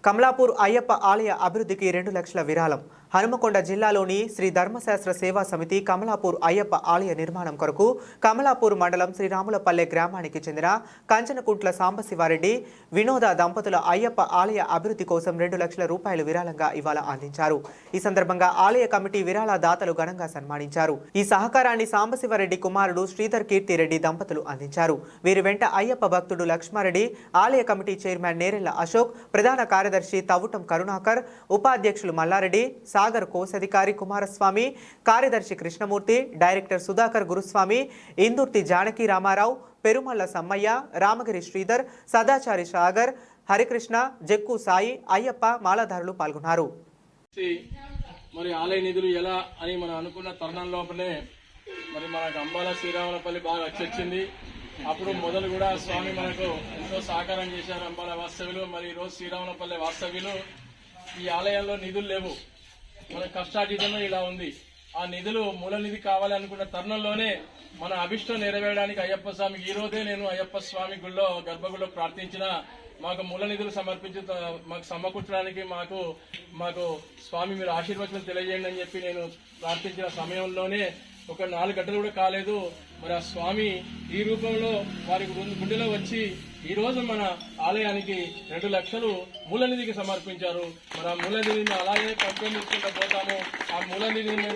కమలాపూర్ అయ్యప్ప ఆలయ అభివృద్ధికి 2 లక్షల విరాళం. హనుమకొండ జిల్లాలోని శ్రీ ధర్మశాస్త్ర సేవా సమితి కమలాపూర్ అయ్యప్ప ఆలయ నిర్మాణం కొరకు కమలాపూర్ మండలం శ్రీరాములపల్లె గ్రామానికి చెందిన కంచనకుంట్ల సాంబశివారెడ్డి వినోద దంపతుల అయ్యప్ప ఆలయ అభివృద్ధి కోసం 2 లక్షల రూపాయలు విరాళంగా ఇవాళ అందించారు. ఈ సందర్భంగా ఆలయ కమిటీ విరాళ దాతలు ఘనంగా సన్మానించారు. ఈ సహకారాన్ని సాంబశివారెడ్డి కుమారుడు శ్రీధర్ కీర్తిరెడ్డి దంపతులు అందించారు. వీరి వెంట అయ్యప్ప భక్తుడు లక్ష్మారెడ్డి, ఆలయ కమిటీ చైర్మన్ నేరెళ్ల అశోక్, ప్రధాన కార్యదర్శి తవ్వుటం కరుణాకర్, ఉపాధ్యక్షులు మల్లారెడ్డి, సాగర్ కోశాధికారి కుమారస్వామి, కార్యదర్శి కృష్ణమూర్తి, డైరెక్టర్ సుధాకర్ గురుస్వామి, ఇందుర్తి జానకి రామారావు, పెరుమల్ల సమ్మయ్య, రామగిరి శ్రీధర్, సదాచారి సాగర్, హరికృష్ణ, జక్కు సాయి, అయ్యప్ప మాలాధారులు పాల్గొన్నారు. మరి ఆలయ నిధులు ఎలా అని మనం అనుకున్న తరుణం లోపలే మరి మనకు అంబాల శ్రీరాములపల్లి బాగా వచ్చింది. అప్పుడు మొదలు కూడా స్వామి మనకు ఎంతో సహకారం చేశారు. అంబాల వాస్తవ్యులు మరి ఈరోజు శ్రీరాములపల్లి వాస్తవ్యులు ఈ ఆలయంలో నిధులు లేవు, మన కష్టార్జితంలో ఇలా ఉంది. ఆ నిధులు మూల నిధి కావాలి అనుకున్న తరుణంలోనే మన అభిష్టం నెరవేయడానికి అయ్యప్ప స్వామికి ఈ రోజే నేను అయ్యప్ప స్వామి గుళ్ళో గర్భగుడిలో ప్రార్థించిన మాకు మూల నిధులు సమర్పించి మాకు సమకూర్చడానికి మాకు స్వామి మీరు ఆశీర్వచనం తెలియజేయండి అని చెప్పి నేను ప్రార్థించిన సమయంలోనే ఒక 4 గంటలు కూడా కాలేదు. మరి ఆ స్వామి ఈ రూపంలో వారి గుండెలో వచ్చి ఈ రోజు మన ఆలయానికి 2 లక్షలు మూల నిధికి సమర్పించారు. మరి ఆ మూల నిధిని అలాగే పంపిణీ పోతాము. ఆ మూల నిధిని